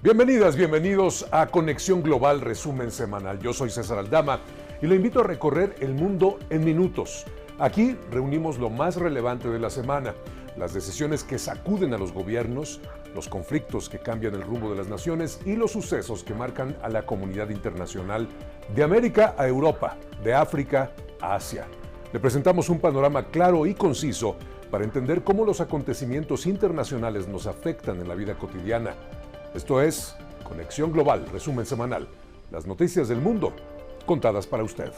Bienvenidas, bienvenidos a Conexión Global, resumen semanal. Yo soy César Aldama y lo invito a recorrer el mundo en minutos. Aquí reunimos lo más relevante de la semana, las decisiones que sacuden a los gobiernos, los conflictos que cambian el rumbo de las naciones y los sucesos que marcan a la comunidad internacional de América a Europa, de África a Asia. Le presentamos un panorama claro y conciso para entender cómo los acontecimientos internacionales nos afectan en la vida cotidiana. Esto es Conexión Global, resumen semanal. Las noticias del mundo contadas para usted.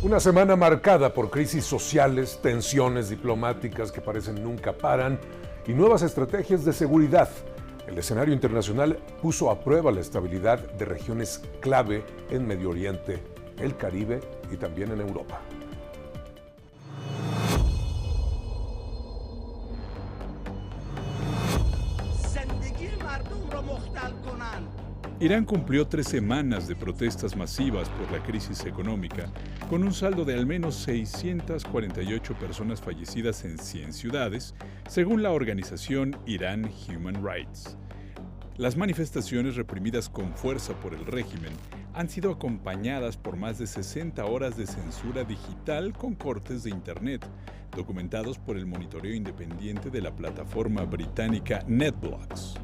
Una semana marcada por crisis sociales, tensiones diplomáticas que parecen nunca paran y nuevas estrategias de seguridad. El escenario internacional puso a prueba la estabilidad de regiones clave en Medio Oriente, el Caribe y también en Europa. Irán cumplió 3 semanas de protestas masivas por la crisis económica, con un saldo de al menos 648 personas fallecidas en 100 ciudades, según la organización Iran Human Rights. Las manifestaciones reprimidas con fuerza por el régimen han sido acompañadas por más de 60 horas de censura digital con cortes de Internet, documentados por el monitoreo independiente de la plataforma británica NetBlocks.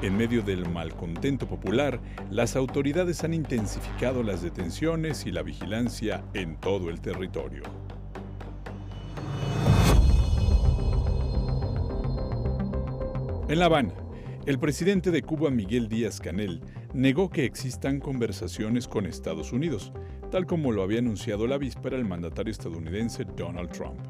En medio del malcontento popular, las autoridades han intensificado las detenciones y la vigilancia en todo el territorio. En La Habana, el presidente de Cuba, Miguel Díaz-Canel, negó que existan conversaciones con Estados Unidos, tal como lo había anunciado la víspera el mandatario estadounidense Donald Trump.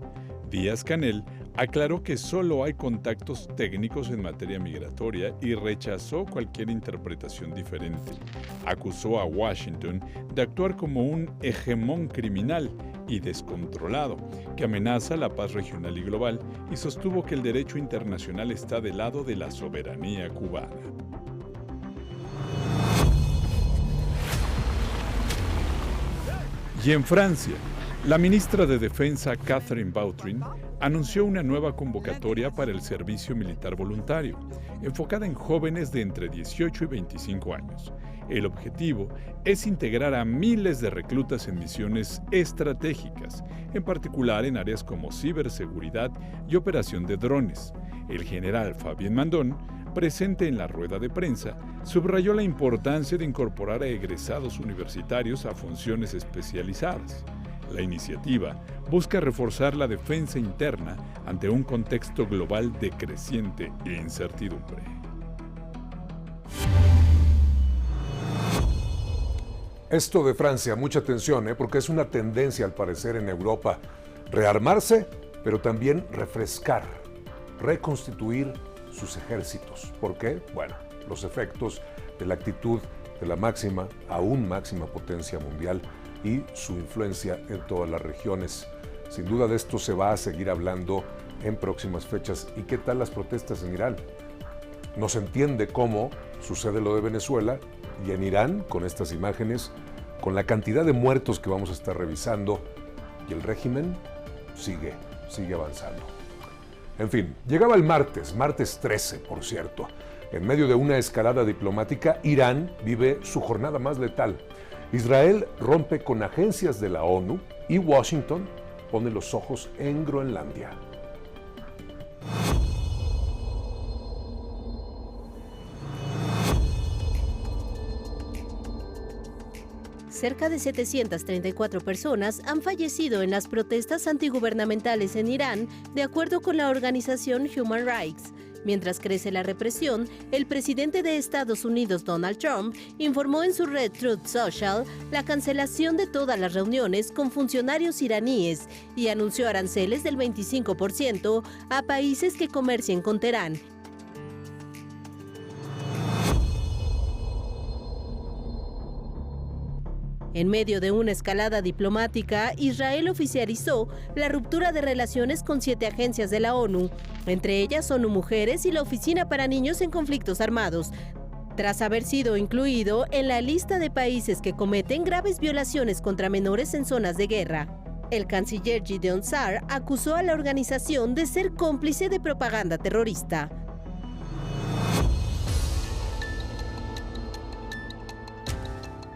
Díaz-Canel aclaró que solo hay contactos técnicos en materia migratoria y rechazó cualquier interpretación diferente. Acusó a Washington de actuar como un hegemón criminal y descontrolado que amenaza la paz regional y global y sostuvo que el derecho internacional está del lado de la soberanía cubana. Y en Francia, la ministra de Defensa, Catherine Vautrin, anunció una nueva convocatoria para el servicio militar voluntario, enfocada en jóvenes de entre 18 y 25 años. El objetivo es integrar a miles de reclutas en misiones estratégicas, en particular en áreas como ciberseguridad y operación de drones. El general Fabien Mandon, presente en la rueda de prensa, subrayó la importancia de incorporar a egresados universitarios a funciones especializadas. La iniciativa busca reforzar la defensa interna ante un contexto global de creciente incertidumbre. Esto de Francia, mucha atención, porque es una tendencia al parecer en Europa. Rearmarse, pero también refrescar, reconstituir sus ejércitos. ¿Por qué? Bueno, los efectos de la actitud de la máxima, aún máxima potencia mundial y su influencia en todas las regiones. Sin duda de esto se va a seguir hablando en próximas fechas. ¿Y qué tal las protestas en Irán? No se entiende cómo sucede lo de Venezuela y en Irán, con estas imágenes, con la cantidad de muertos que vamos a estar revisando, y el régimen sigue avanzando. En fin, llegaba el martes 13, por cierto. En medio de una escalada diplomática, Irán vive su jornada más letal. Israel rompe con agencias de la ONU y Washington pone los ojos en Groenlandia. Cerca de 734 personas han fallecido en las protestas antigubernamentales en Irán, de acuerdo con la organización Human Rights. Mientras crece la represión, el presidente de Estados Unidos, Donald Trump, informó en su red Truth Social la cancelación de todas las reuniones con funcionarios iraníes y anunció aranceles del 25% a países que comercien con Teherán. En medio de una escalada diplomática, Israel oficializó la ruptura de relaciones con 7 agencias de la ONU, entre ellas ONU Mujeres y la Oficina para Niños en Conflictos Armados, tras haber sido incluido en la lista de países que cometen graves violaciones contra menores en zonas de guerra. El canciller Gideon Sa'ar acusó a la organización de ser cómplice de propaganda terrorista.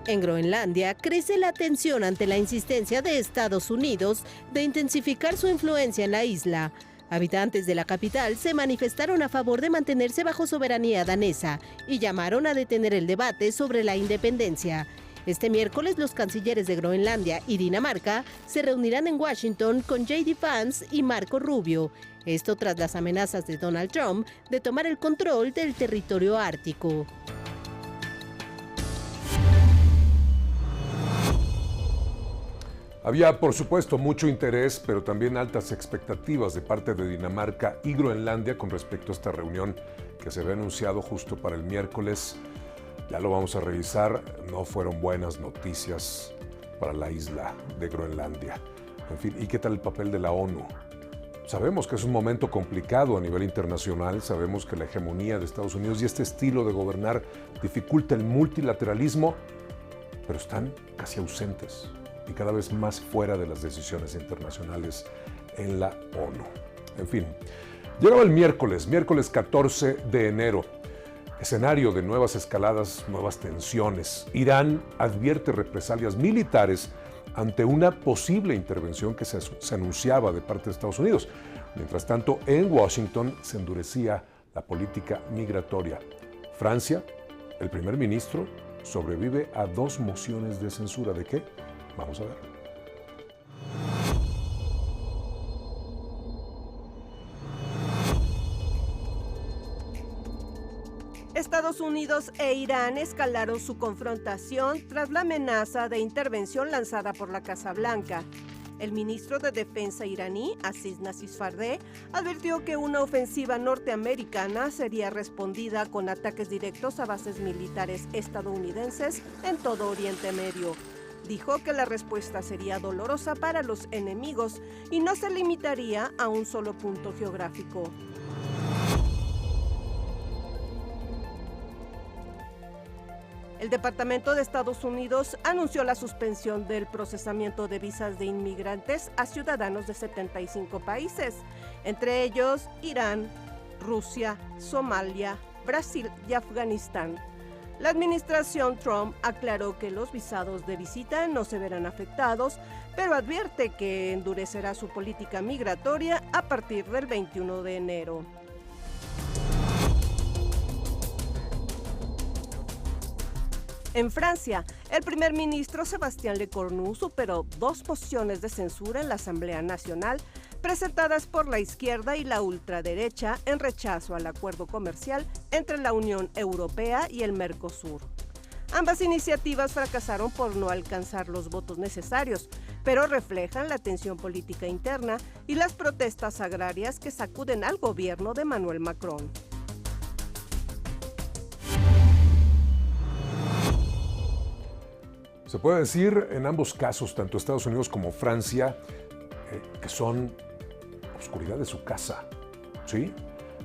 En Groenlandia crece la tensión ante la insistencia de Estados Unidos de intensificar su influencia en la isla. Habitantes de la capital se manifestaron a favor de mantenerse bajo soberanía danesa y llamaron a detener el debate sobre la independencia. Este miércoles los cancilleres de Groenlandia y Dinamarca se reunirán en Washington con J.D. Vance y Marco Rubio. Esto tras las amenazas de Donald Trump de tomar el control del territorio ártico. Había, por supuesto, mucho interés, pero también altas expectativas de parte de Dinamarca y Groenlandia con respecto a esta reunión que se había anunciado justo para el miércoles. Ya lo vamos a revisar. No fueron buenas noticias para la isla de Groenlandia. En fin, ¿y qué tal el papel de la ONU? Sabemos que es un momento complicado a nivel internacional, sabemos que la hegemonía de Estados Unidos y este estilo de gobernar dificulta el multilateralismo, pero están casi ausentes y cada vez más fuera de las decisiones internacionales en la ONU. En fin, llegaba el miércoles 14 de enero. Escenario de nuevas escaladas, nuevas tensiones. Irán advierte represalias militares ante una posible intervención que se anunciaba de parte de Estados Unidos. Mientras tanto, en Washington se endurecía la política migratoria. Francia, el primer ministro, sobrevive a 2 mociones de censura. ¿De qué? Vamos a ver. Estados Unidos e Irán escalaron su confrontación tras la amenaza de intervención lanzada por la Casa Blanca. El ministro de Defensa iraní, Aziz Nasirfardeh, advirtió que una ofensiva norteamericana sería respondida con ataques directos a bases militares estadounidenses en todo Oriente Medio. Dijo que la respuesta sería dolorosa para los enemigos y no se limitaría a un solo punto geográfico. El Departamento de Estados Unidos anunció la suspensión del procesamiento de visas de inmigrantes a ciudadanos de 75 países, entre ellos Irán, Rusia, Somalia, Brasil y Afganistán. La administración Trump aclaró que los visados de visita no se verán afectados, pero advierte que endurecerá su política migratoria a partir del 21 de enero. En Francia, el primer ministro Sébastien Lecornu superó 2 mociones de censura en la Asamblea Nacional presentadas por la izquierda y la ultraderecha en rechazo al acuerdo comercial entre la Unión Europea y el Mercosur. Ambas iniciativas fracasaron por no alcanzar los votos necesarios, pero reflejan la tensión política interna y las protestas agrarias que sacuden al gobierno de Emmanuel Macron. Se puede decir en ambos casos, tanto Estados Unidos como Francia, que son oscuridad de su casa, ¿sí?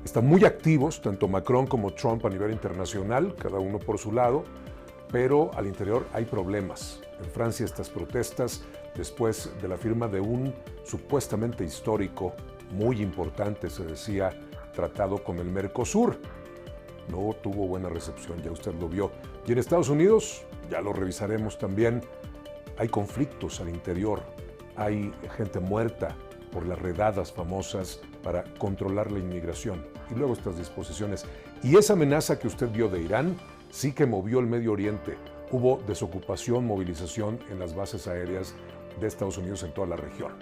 Están muy activos, tanto Macron como Trump a nivel internacional, cada uno por su lado, pero al interior hay problemas. En Francia estas protestas, después de la firma de un supuestamente histórico, muy importante, se decía, tratado con el Mercosur, no tuvo buena recepción, ya usted lo vio. Y en Estados Unidos, ya lo revisaremos también, hay conflictos al interior, hay gente muerta por las redadas famosas para controlar la inmigración y luego estas disposiciones. Y esa amenaza que usted vio de Irán sí que movió el Medio Oriente. Hubo desocupación, movilización en las bases aéreas de Estados Unidos en toda la región.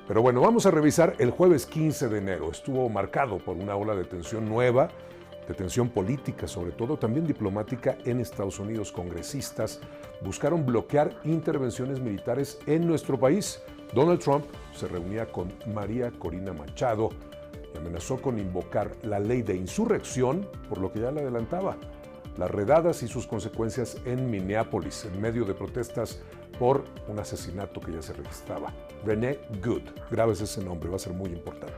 Pero bueno, vamos a revisar el jueves 15 de enero. Estuvo marcado por una ola de tensión nueva, de tensión política, sobre todo también diplomática en Estados Unidos. Congresistas buscaron bloquear intervenciones militares en nuestro país. Donald Trump se reunía con María Corina Machado y amenazó con invocar la ley de insurrección, por lo que ya le adelantaba. Las redadas y sus consecuencias en Minneapolis, en medio de protestas por un asesinato que ya se registraba. Renee Good, grabes ese nombre, va a ser muy importante.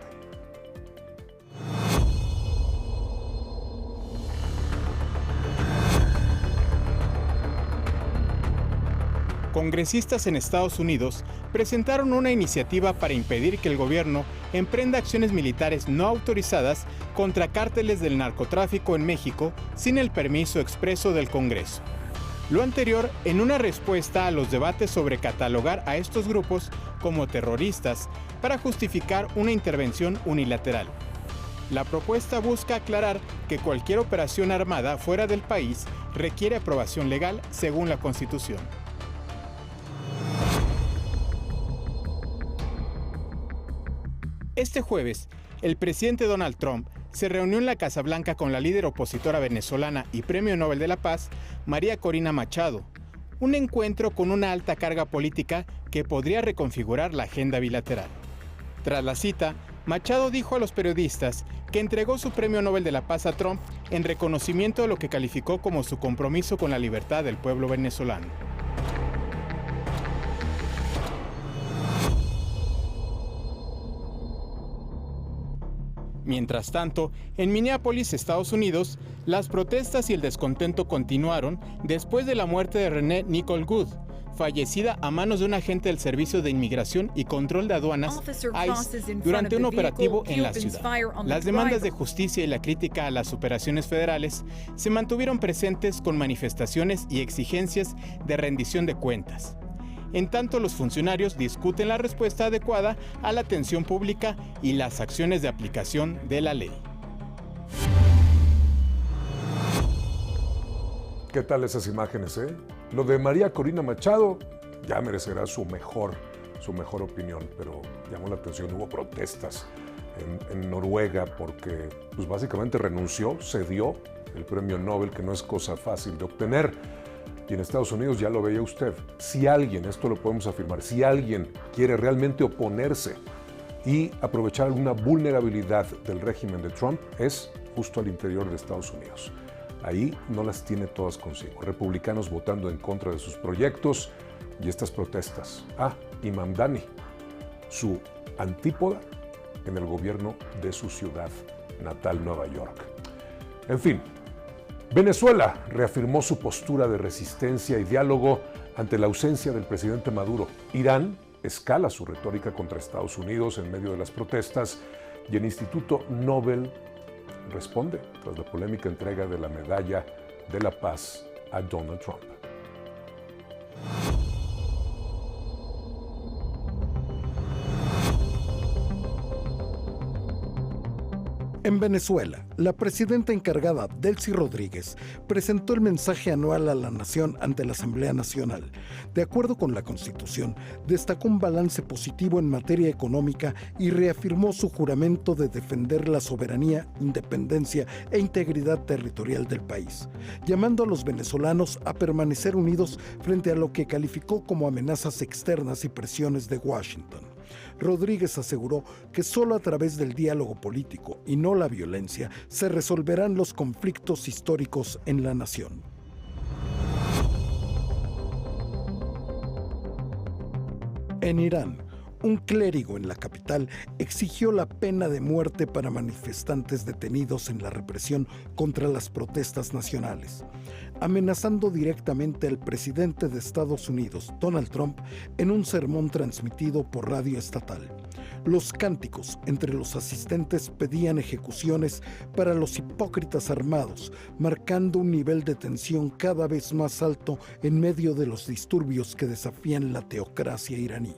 Congresistas en Estados Unidos presentaron una iniciativa para impedir que el gobierno emprenda acciones militares no autorizadas contra cárteles del narcotráfico en México sin el permiso expreso del Congreso. Lo anterior en una respuesta a los debates sobre catalogar a estos grupos como terroristas para justificar una intervención unilateral. La propuesta busca aclarar que cualquier operación armada fuera del país requiere aprobación legal según la Constitución. Este jueves, el presidente Donald Trump se reunió en la Casa Blanca con la líder opositora venezolana y Premio Nobel de la Paz, María Corina Machado, un encuentro con una alta carga política que podría reconfigurar la agenda bilateral. Tras la cita, Machado dijo a los periodistas que entregó su Premio Nobel de la Paz a Trump en reconocimiento de lo que calificó como su compromiso con la libertad del pueblo venezolano. Mientras tanto, en Minneapolis, Estados Unidos, las protestas y el descontento continuaron después de la muerte de Renee Nicole Good, fallecida a manos de un agente del Servicio de Inmigración y Control de Aduanas, ICE, durante un operativo en la ciudad. Las demandas de justicia y la crítica a las operaciones federales se mantuvieron presentes con manifestaciones y exigencias de rendición de cuentas. En tanto, los funcionarios discuten la respuesta adecuada a la atención pública y las acciones de aplicación de la ley. ¿Qué tal esas imágenes, eh? Lo de María Corina Machado ya merecerá su mejor opinión, pero llamó la atención, hubo protestas en Noruega porque pues básicamente renunció, cedió el premio Nobel, que no es cosa fácil de obtener. Y en Estados Unidos ya lo veía usted. Si alguien, esto lo podemos afirmar, si alguien quiere realmente oponerse y aprovechar alguna vulnerabilidad del régimen de Trump, es justo al interior de Estados Unidos. Ahí no las tiene todas consigo. Republicanos votando en contra de sus proyectos y estas protestas. Y Mamdani, su antípoda en el gobierno de su ciudad natal, Nueva York. En fin. Venezuela reafirmó su postura de resistencia y diálogo ante la ausencia del presidente Maduro. Irán escala su retórica contra Estados Unidos en medio de las protestas y el Instituto Nobel responde tras la polémica entrega de la Medalla de la Paz a Donald Trump. En Venezuela, la presidenta encargada, Delcy Rodríguez, presentó el mensaje anual a la nación ante la Asamblea Nacional. De acuerdo con la Constitución, destacó un balance positivo en materia económica y reafirmó su juramento de defender la soberanía, independencia e integridad territorial del país, llamando a los venezolanos a permanecer unidos frente a lo que calificó como amenazas externas y presiones de Washington. Rodríguez aseguró que solo a través del diálogo político y no la violencia se resolverán los conflictos históricos en la nación. En Irán, un clérigo en la capital exigió la pena de muerte para manifestantes detenidos en la represión contra las protestas nacionales, amenazando directamente al presidente de Estados Unidos, Donald Trump, en un sermón transmitido por radio estatal. Los cánticos entre los asistentes pedían ejecuciones para los hipócritas armados, marcando un nivel de tensión cada vez más alto en medio de los disturbios que desafían la teocracia iraní.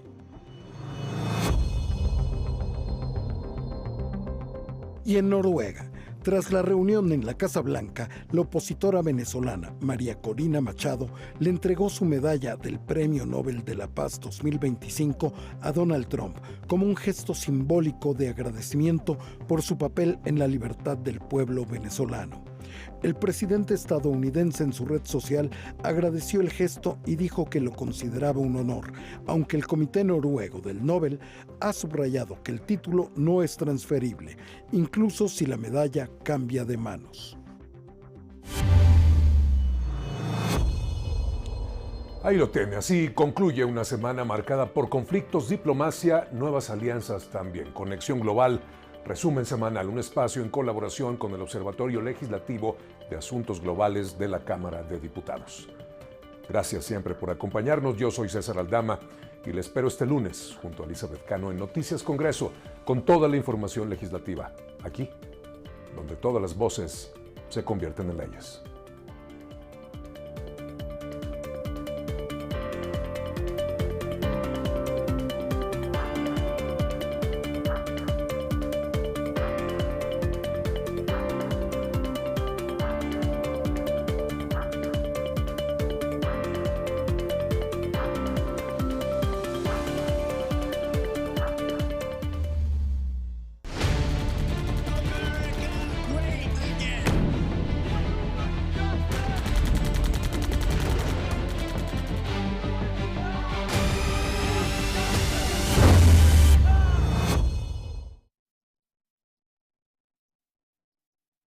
Y en Noruega, tras la reunión en la Casa Blanca, la opositora venezolana María Corina Machado le entregó su medalla del Premio Nobel de la Paz 2025 a Donald Trump como un gesto simbólico de agradecimiento por su papel en la libertad del pueblo venezolano. El presidente estadounidense en su red social agradeció el gesto y dijo que lo consideraba un honor, aunque el Comité Noruego del Nobel ha subrayado que el título no es transferible, incluso si la medalla cambia de manos. Ahí lo tiene, así concluye una semana marcada por conflictos, diplomacia, nuevas alianzas también. Conexión Global, resumen semanal, un espacio en colaboración con el Observatorio Legislativo de Asuntos Globales de la Cámara de Diputados. Gracias siempre por acompañarnos, yo soy César Aldama y le espero este lunes junto a Elizabeth Cano en Noticias Congreso con toda la información legislativa, aquí, donde todas las voces se convierten en leyes.